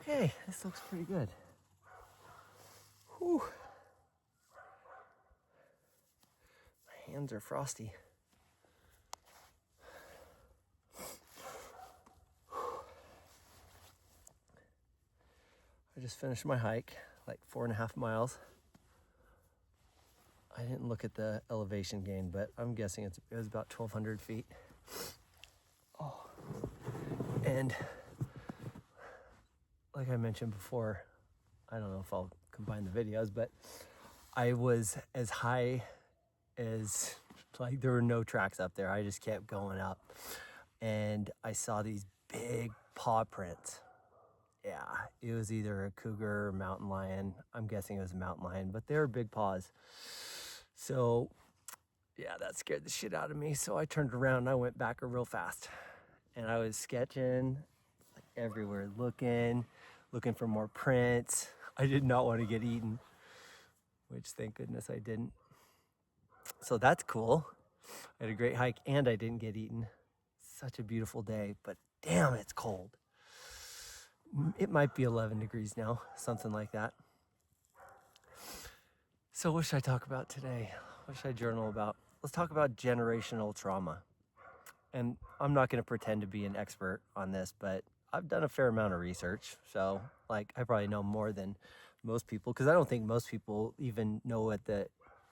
Okay, this looks pretty good. Whew. My hands are frosty. I just finished my hike, like 4.5 miles. I didn't look at the elevation gain, but I'm guessing it was about 1,200 feet. Oh, and like I mentioned before, I don't know if I'll combine the videos, but I was as high as, like, there were no tracks up there. I just kept going up, and I saw these big paw prints. Yeah, it was either a cougar or mountain lion. I'm guessing it was a mountain lion, but they were big paws. So yeah, that scared the shit out of me. So I turned around and I went back real fast. And I was sketching like everywhere, looking for more prints. I did not want to get eaten, which thank goodness I didn't. So that's cool. I had a great hike and I didn't get eaten. Such a beautiful day, but damn, it's cold. It might be 11 degrees now, something like that. So what should I talk about today? What should I journal about? Let's talk about generational trauma. And I'm not going to pretend to be an expert on this, but I've done a fair amount of research. So like I probably know more than most people, because I don't think most people even know what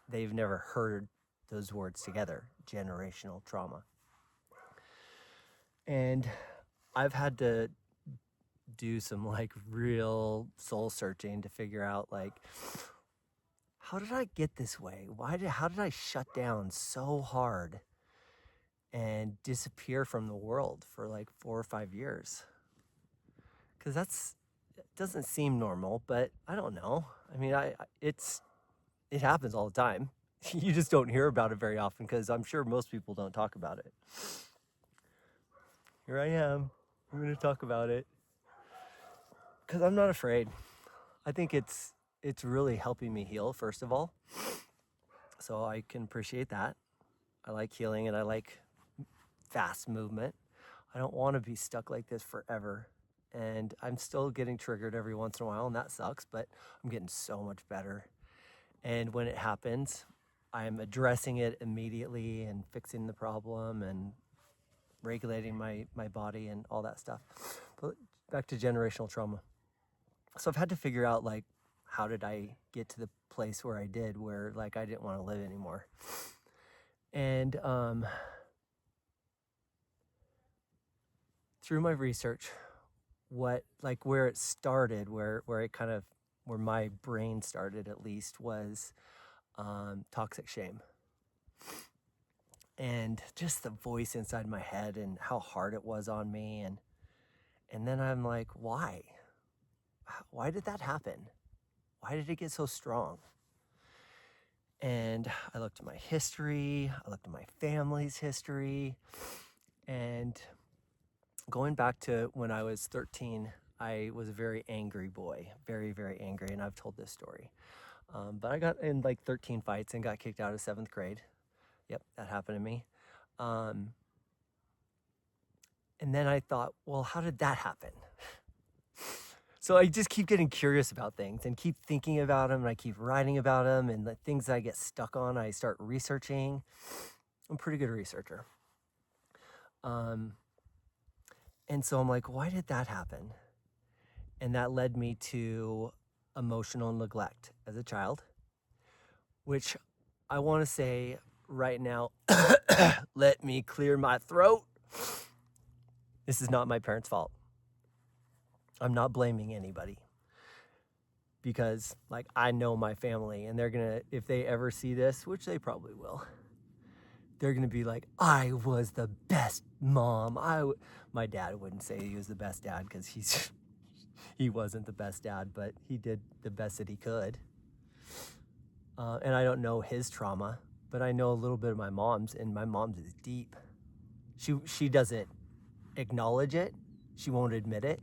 they've never heard those words together, generational trauma. And I've had to do some like real soul searching to figure out, like, how did I get this way? How did I shut down so hard and disappear from the world for like 4 or 5 years? Because it doesn't seem normal, but I don't know. I mean, it happens all the time. You just don't hear about it very often, because I'm sure most people don't talk about it. Here I am. I'm going to talk about it because I'm not afraid. I think it's really helping me heal, first of all. So I can appreciate that. I like healing and I like fast movement. I don't want to be stuck like this forever. And I'm still getting triggered every once in a while, and that sucks, but I'm getting so much better. And when it happens, I'm addressing it immediately and fixing the problem and regulating my body and all that stuff. But back to generational trauma. So I've had to figure out, like, how did I get to the place where I did, where like I didn't want to live anymore? And through my research, where it started, where my brain started, at least, was toxic shame. And just the voice inside my head and how hard it was on me. And then I'm like, why? Why did that happen? Why did it get so strong? And I looked at my history, I looked at my family's history, and going back to when I was 13, I was a very angry boy, very, very angry, and I've told this story. But I got in like 13 fights and got kicked out of 7th grade. Yep, that happened to me. And then I thought, well, how did that happen? So I just keep getting curious about things and keep thinking about them, and I keep writing about them, and the things that I get stuck on, I start researching. I'm a pretty good researcher. And so I'm like, why did that happen? And that led me to emotional neglect as a child, which I want to say right now, let me clear my throat. This is not my parents' fault. I'm not blaming anybody, because like I know my family, and they're gonna, if they ever see this, which they probably will, they're gonna be like, I was the best mom. My dad wouldn't say he was the best dad, because he wasn't the best dad, but he did the best that he could. And I don't know his trauma, but I know a little bit of my mom's, and my mom's is deep. She doesn't acknowledge it. She won't admit it.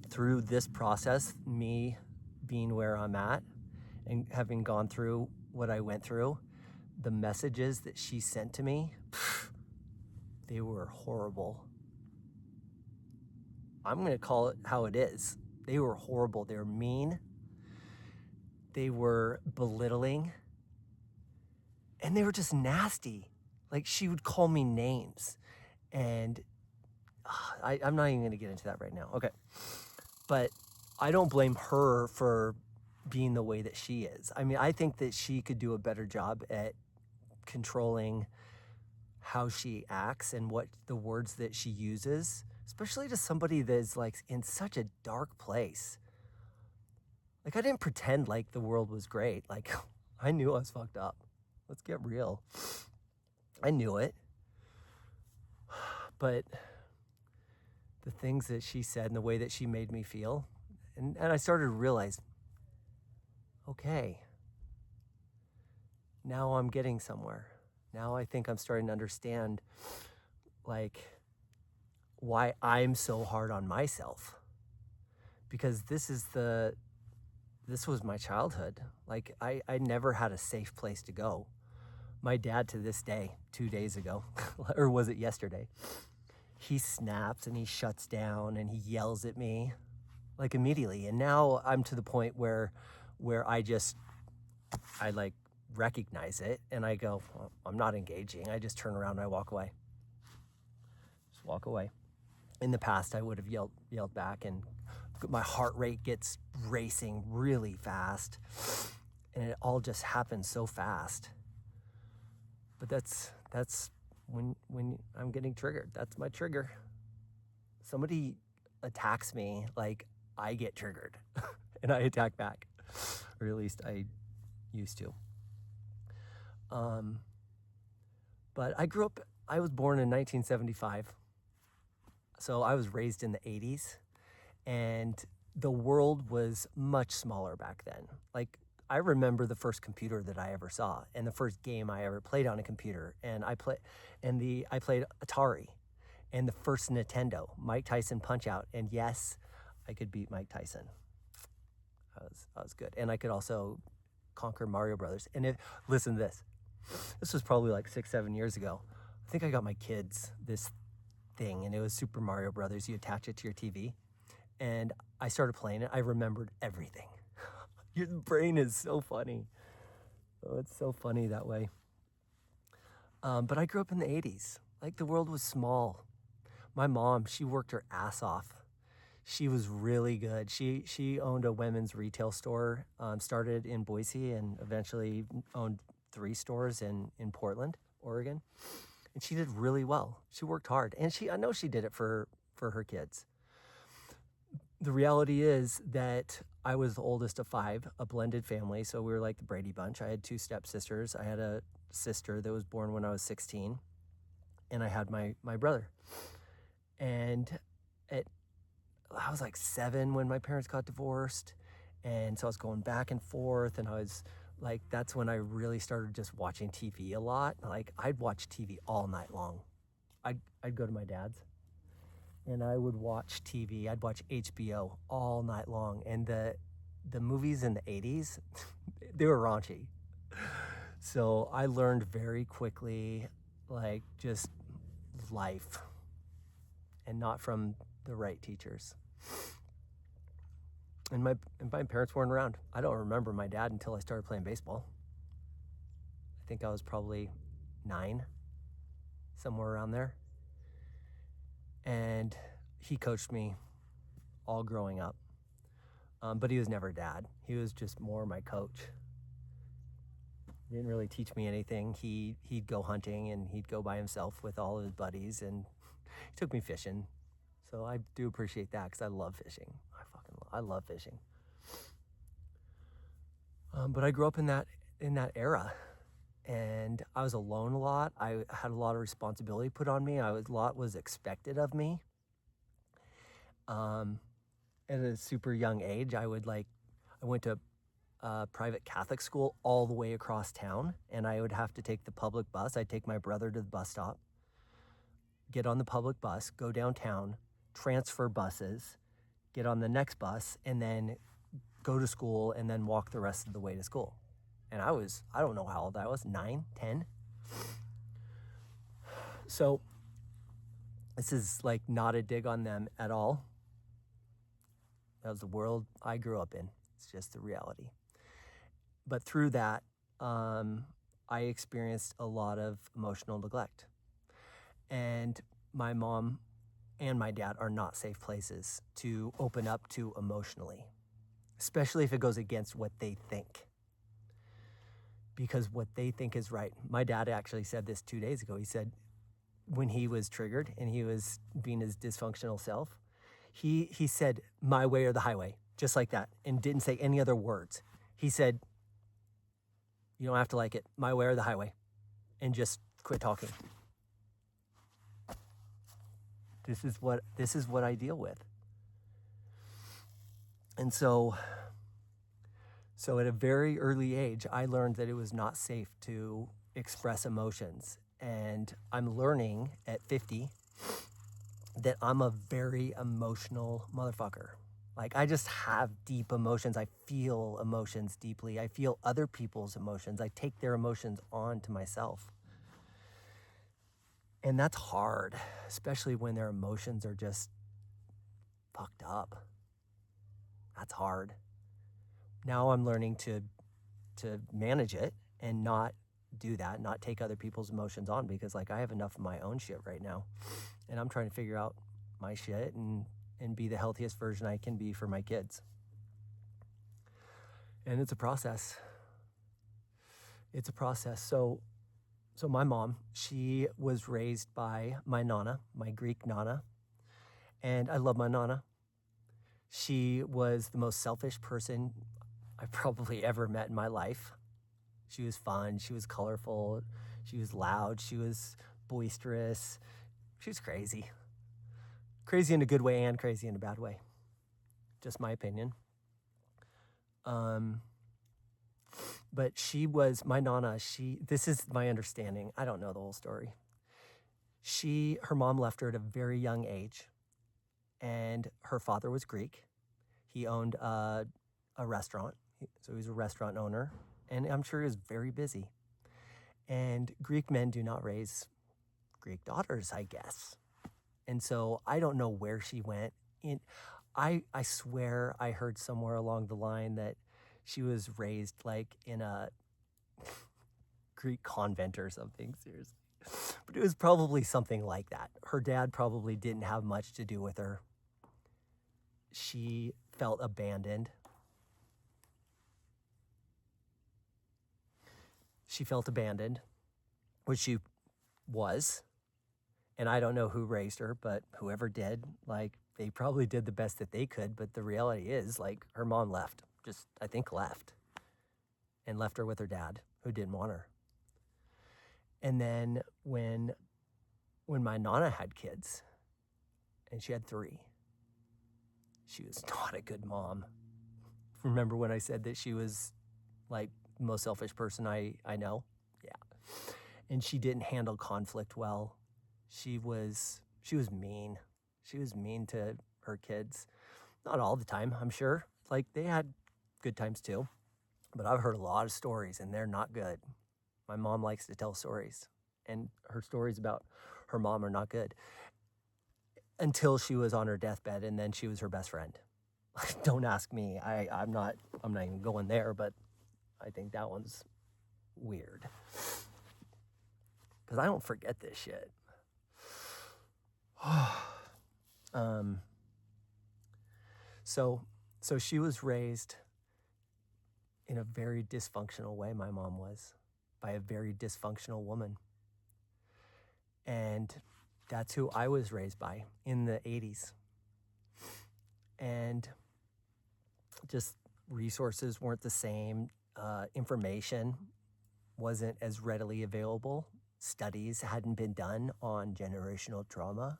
Through this process, me being where I'm at and having gone through what I went through, the messages that she sent to me, they were horrible. I'm going to call it how it is. They were horrible. They were mean. They were belittling. And they were just nasty. Like, she would call me names. And I'm not even going to get into that right now. Okay. But I don't blame her for being the way that she is. I mean, I think that she could do a better job at controlling how she acts and what the words that she uses, especially to somebody that's like in such a dark place. Like, I didn't pretend like the world was great. Like, I knew I was fucked up. Let's get real. I knew it. But the things that she said and the way that she made me feel, and I started to realize, okay, now I'm getting somewhere. Now I think I'm starting to understand, like, why I'm so hard on myself. Because this was my childhood. Like, I never had a safe place to go. My dad, to this day, 2 days ago, or was it yesterday, he snaps and he shuts down and he yells at me, like, immediately. And now I'm to the point where I like recognize it and I go, well, I'm not engaging. I just turn around and I walk away. Just walk away. In the past, I would have yelled back, and my heart rate gets racing really fast, and it all just happens so fast. But that's when I'm getting triggered. That's my trigger. Somebody attacks me, like, I get triggered and I attack back, or at least I used to. But I was born in 1975. So I was raised in the 80s, and the world was much smaller back then. Like, I remember the first computer that I ever saw and the first game I ever played on a computer. And I played Atari and the first Nintendo, Mike Tyson Punch-Out. And yes, I could beat Mike Tyson. I was good. And I could also conquer Mario Brothers. And listen to this. This was probably like 6-7 years ago. I think I got my kids this thing, and it was Super Mario Brothers. You attach it to your TV. And I started playing it. I remembered everything. Your brain is so funny. Oh, it's so funny that way. But I grew up in the 80s. Like, the world was small. My mom, she worked her ass off. She was really good. She owned a women's retail store, started in Boise and eventually owned 3 stores in Portland, Oregon. And she did really well. She worked hard. And I know she did it for her kids. The reality is that I was the oldest of 5, a blended family. So we were like the Brady Bunch. I had 2 stepsisters. I had a sister that was born when I was 16. And I had my brother. And I was like 7 when my parents got divorced. And so I was going back and forth. And I was like, that's when I really started just watching TV a lot. Like, I'd watch TV all night long. I'd go to my dad's and I would watch TV. I'd watch HBO all night long. And the movies in the 80s, they were raunchy. So I learned very quickly, like, just life, and not from the right teachers. And my parents weren't around. I don't remember my dad until I started playing baseball. I think I was probably 9, somewhere around there. And he coached me all growing up. But he was never dad. He was just more my coach. He didn't really teach me anything. He'd go hunting and he'd go by himself with all of his buddies, and he took me fishing. So I do appreciate that because I love fishing. I love fishing. But I grew up in that era, and I was alone a lot. I had a lot of responsibility put on me. A lot was expected of me. At a super young age, I went to a private Catholic school all the way across town, and I would have to take the public bus. I'd take my brother to the bus stop, get on the public bus, go downtown, transfer buses, get on the next bus, and then go to school, and then walk the rest of the way to school. And I don't know how old I was, 9, 10. So this is like not a dig on them at all. That was the world I grew up in. It's just the reality. But through that, I experienced a lot of emotional neglect. And my mom and my dad are not safe places to open up to emotionally, especially if it goes against what they think. Because what they think is right. My dad actually said this 2 days ago. He said when he was triggered and he was being his dysfunctional self, he said, my way or the highway, just like that, and didn't say any other words. He said, you don't have to like it, my way or the highway, and just quit talking. This is what I deal with. And so at a very early age, I learned that it was not safe to express emotions. And I'm learning at 50 that I'm a very emotional motherfucker. Like, I just have deep emotions. I feel emotions deeply. I feel other people's emotions. I take their emotions on to myself. And that's hard, especially when their emotions are just fucked up. That's hard. Now I'm learning to manage it and not do that, not take other people's emotions on, because like I have enough of my own shit right now. And I'm trying to figure out my shit and be the healthiest version I can be for my kids. And it's a process. It's a process. So my mom, she was raised by my nana, my Greek nana. And I love my nana. She was the most selfish person I probably ever met in my life. She was fun, she was colorful, she was loud, she was boisterous. She was crazy. Crazy in a good way and crazy in a bad way. Just my opinion. But she was, my nana, this is my understanding. I don't know the whole story. Her mom left her at a very young age, and her father was Greek. He owned a restaurant, so he was a restaurant owner, and I'm sure he was very busy. And Greek men do not raise Greek daughters, I guess. And so I don't know where she went. I swear I heard somewhere along the line that she was raised like in a Greek convent or something, seriously. But it was probably something like that. Her dad probably didn't have much to do with her. She felt abandoned. Which she was. And I don't know who raised her, but whoever did, like, they probably did the best that they could. But the reality is, like, her mom left, I think left, and left her with her dad, who didn't want her. And then when my nana had kids, and she had 3, she was not a good mom. Remember when I said that she was, like, the most selfish person I know? Yeah. And she didn't handle conflict well. She was mean. She was mean to her kids. Not all the time, I'm sure. Like, they had good times too. But I've heard a lot of stories, and they're not good. My mom likes to tell stories, and her stories about her mom are not good. Until she was on her deathbed, and then she was her best friend. Don't ask me. I'm not even going there, but I think that one's weird. Because I don't forget this shit. So she was raised in a very dysfunctional way, my mom was, by a very dysfunctional woman. And that's who I was raised by in the 80s. And just resources weren't the same. Information wasn't as readily available. Studies hadn't been done on generational trauma.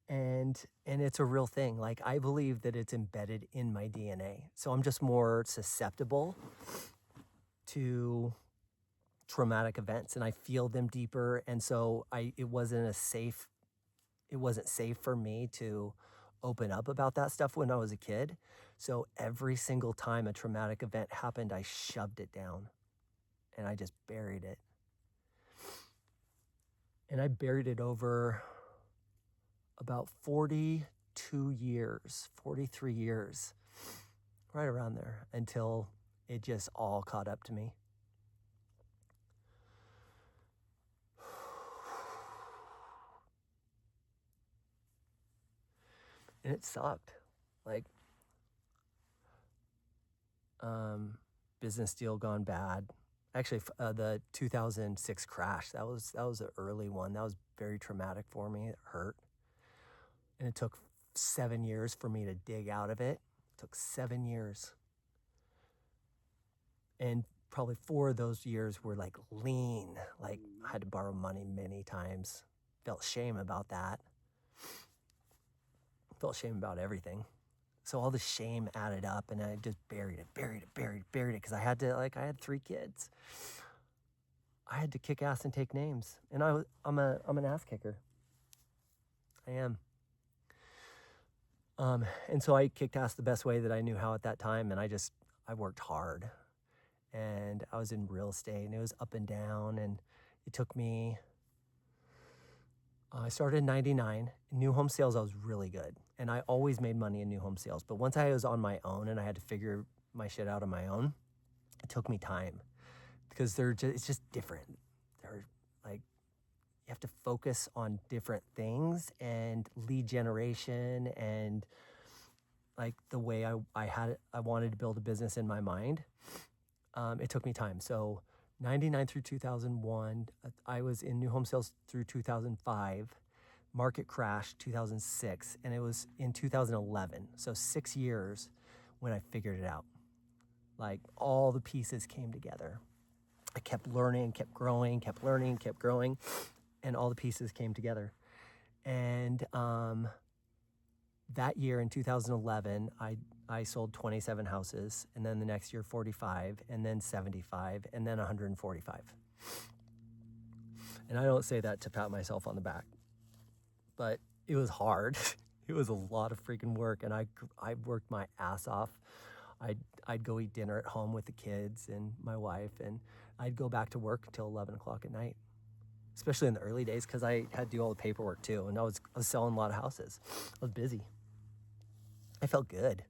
And it's a real thing. Like, I believe that it's embedded in my DNA. So I'm just more susceptible to traumatic events, and I feel them deeper. And so it wasn't safe for me to open up about that stuff when I was a kid. So every single time a traumatic event happened, I shoved it down and I just buried it. And I buried it over about 40 42 years, 43 years, right around there, until it just all caught up to me. And it sucked. Like, business deal gone bad. Actually, the 2006 crash, that was an early one. That was very traumatic for me. It hurt. And it took 7 years for me to dig out of it. It took 7 years. And probably 4 of those years were like lean. Like, I had to borrow money many times. Felt shame about that. Felt shame about everything. So all the shame added up, and I just buried it, because I had 3 kids. I had to kick ass and take names, and I'm an ass kicker. I am. And so I kicked ass the best way that I knew how at that time, and I worked hard, and I was in real estate, and it was up and down, and it took me. I started in 99. In new home sales, I was really good. And I always made money in new home sales. But once I was on my own and I had to figure my shit out on my own, it took me time. Because it's just different. They're like, you have to focus on different things, and lead generation, and like the way I wanted to build a business in my mind. It took me time. So 99 through 2001, I was in new home sales through 2005, market crash 2006, and it was in 2011. So 6 years when I figured it out. Like, all the pieces came together. I kept learning, kept growing, kept learning, kept growing, and all the pieces came together. And that year in 2011, I sold 27 houses, and then the next year 45, and then 75, and then 145. And I don't say that to pat myself on the back, but it was hard. It was a lot of freaking work, and I worked my ass off. I'd go eat dinner at home with the kids and my wife, and I'd go back to work until 11 o'clock at night, especially in the early days, because I had to do all the paperwork too, and I was selling a lot of houses. I was busy. I felt good.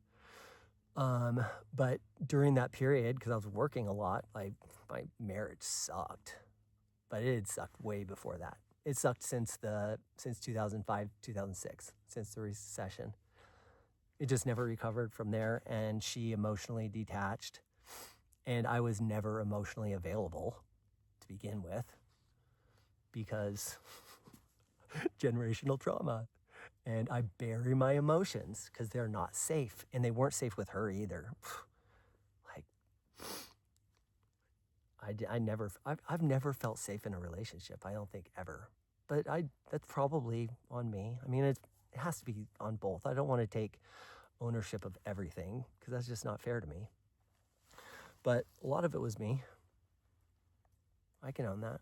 But during that period, because I was working a lot, my marriage sucked. But it had sucked way before that. It sucked since 2005, 2006, since the recession. It just never recovered from there, and she emotionally detached, and I was never emotionally available to begin with, because generational trauma. And I bury my emotions because they're not safe, and they weren't safe with her either. Like, I've never felt safe in a relationship. I don't think ever, but that's probably on me. I mean, it has to be on both. I don't want to take ownership of everything, because that's just not fair to me. But a lot of it was me. I can own that.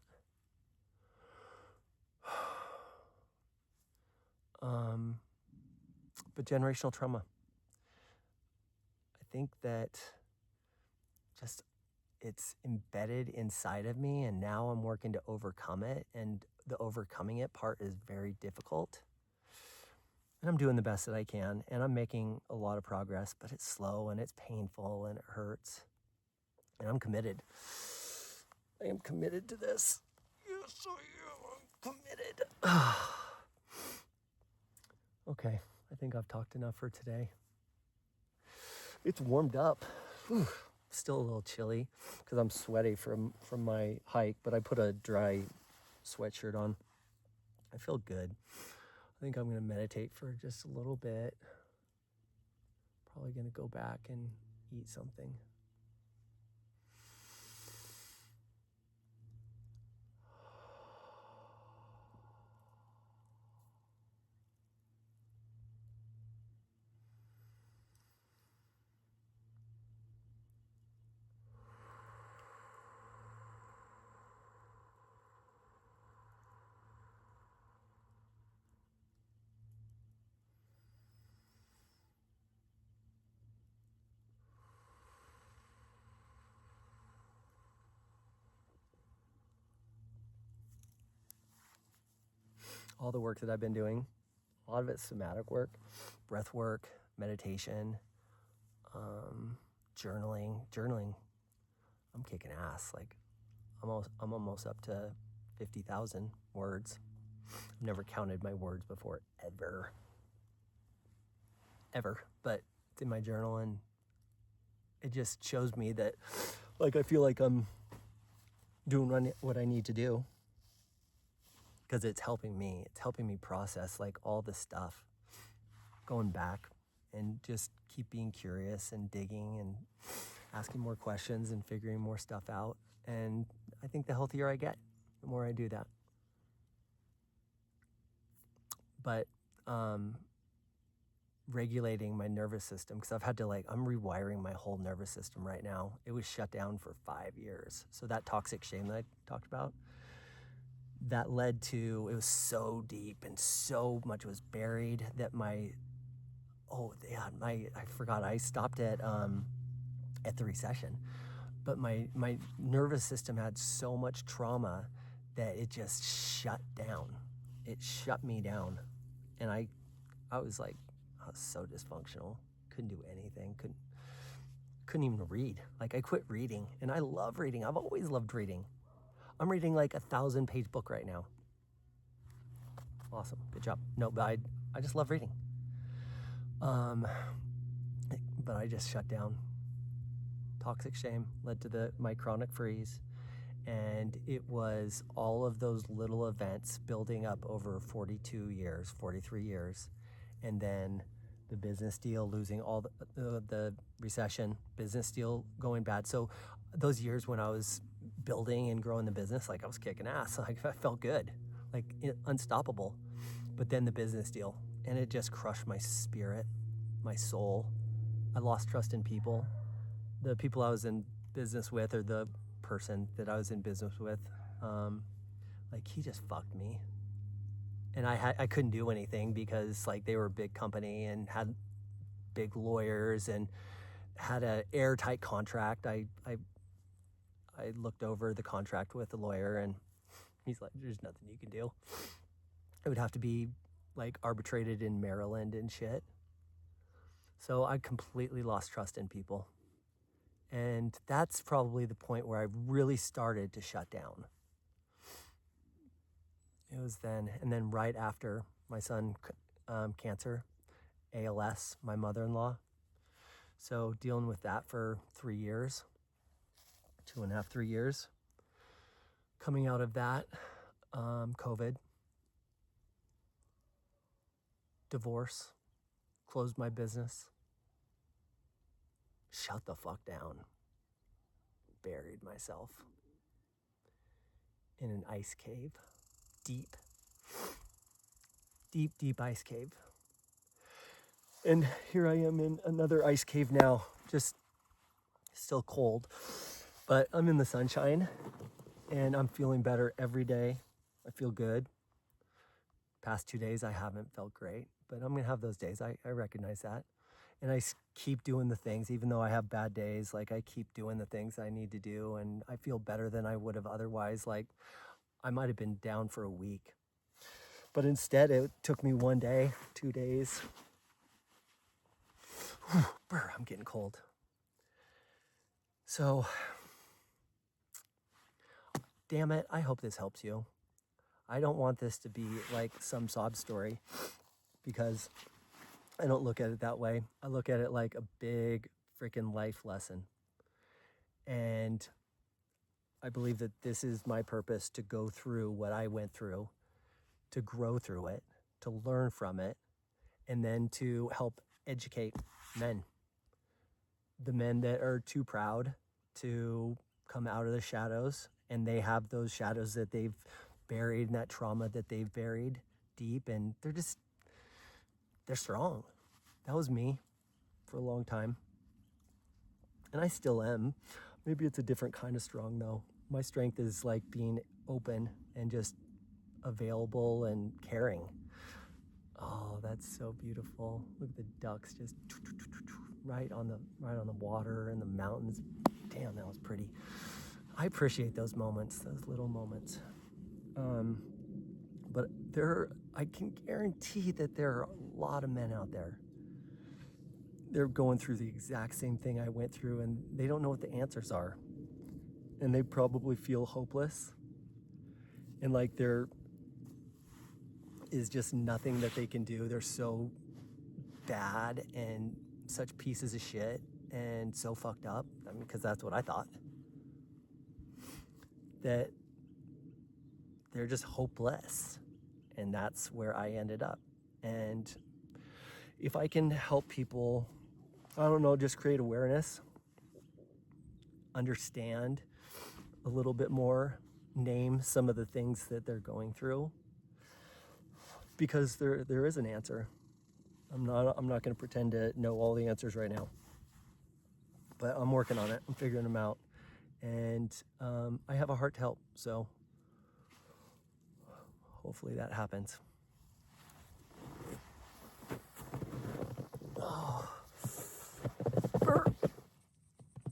But generational trauma, I think that just it's embedded inside of me, and now I'm working to overcome it, and the overcoming it part is very difficult. And I'm doing the best that I can, and I'm making a lot of progress, but it's slow, and it's painful, and it hurts. And I'm committed. I am committed to this. Yes, I am. I'm committed. Okay, I think I've talked enough for today. It's warmed up. Whew. Still a little chilly because I'm sweaty from my hike, but I put a dry sweatshirt on. I feel good. I think I'm going to meditate for just a little bit. Probably going to go back and eat something. All the work that I've been doing A lot of it's somatic work, breath work, meditation, journaling. I'm kicking ass. Like I'm almost up to 50,000 words. I've never counted my words before, ever. But it's in my journal, and it just shows me that, like, I feel like I'm doing what I need to do, because it's helping me. It's helping me process like all this stuff, going back and just keep being curious and digging and asking more questions and figuring more stuff out. And I think the healthier I get, the more I do that. But regulating my nervous system, because I've had to I'm rewiring my whole nervous system right now. It was shut down for 5 years. So that toxic shame that I talked about, that led to, it was so deep and so much was buried that I forgot, I stopped at the recession, but my nervous system had so much trauma that it just shut down. It shut me down. And I was so dysfunctional. Couldn't do anything. Couldn't even read. Like, I quit reading, and I love reading. I've always loved reading. I'm reading like a 1,000-page book right now. Awesome. Good job. No, but I just love reading. But I just shut down. Toxic shame led to my chronic freeze. And it was all of those little events building up over 43 years. And then the business deal, losing all the recession, business deal going bad. So those years when I was building and growing the business, like, I was kicking ass. Like, I felt good, like unstoppable. But then the business deal, and it just crushed my spirit, my soul. I lost trust in people. The people I was in business with, or the person that I was in business with, he just fucked me. And I couldn't do anything because they were a big company and had big lawyers and had an airtight contract. I looked over the contract with the lawyer, and he's like, "There's nothing you can do. It would have to be arbitrated in Maryland and shit." So I completely lost trust in people. And that's probably the point where I really started to shut down. It was then, and then right after my son, cancer, ALS, my mother-in-law. So dealing with that for 3 years, 2.5, 3 years. Coming out of that, COVID, divorce, closed my business, shut the fuck down, buried myself in an ice cave, deep ice cave. And here I am in another ice cave now, just still cold, but I'm in the sunshine and I'm feeling better every day. I feel good. Past 2 days I haven't felt great, but I'm gonna have those days. I recognize that. And I keep doing the things, even though I have bad days, I keep doing the things I need to do, and I feel better than I would have otherwise. I might have been down for a week, but instead it took me 1 day, 2 days. I'm getting cold. So, damn it, I hope this helps you. I don't want this to be some sob story, because I don't look at it that way. I look at it like a big freaking life lesson. And I believe that this is my purpose, to go through what I went through, to grow through it, to learn from it, and then to help educate men. The men that are too proud to come out of the shadows, and they have those shadows that they've buried, and that trauma that they've buried deep, and they're strong. That was me for a long time. And I still am. Maybe it's a different kind of strong though. My strength is being open and just available and caring. Oh, that's so beautiful. Look at the ducks just right on the water and the mountains. Damn, that was pretty. I appreciate those moments, those little moments. But I can guarantee that there are a lot of men out there. They're going through the exact same thing I went through, and they don't know what the answers are. And they probably feel hopeless. And like there is just nothing that they can do. They're so bad and such pieces of shit and so fucked up. I mean, because that's what I thought. That they're just hopeless. And that's where I ended up. And if I can help people, I don't know, just create awareness, understand a little bit more, name some of the things that they're going through, because there is an answer. I'm not going to pretend to know all the answers right now, but I'm working on it. I'm figuring them out, and I have a heart to help. So hopefully that happens.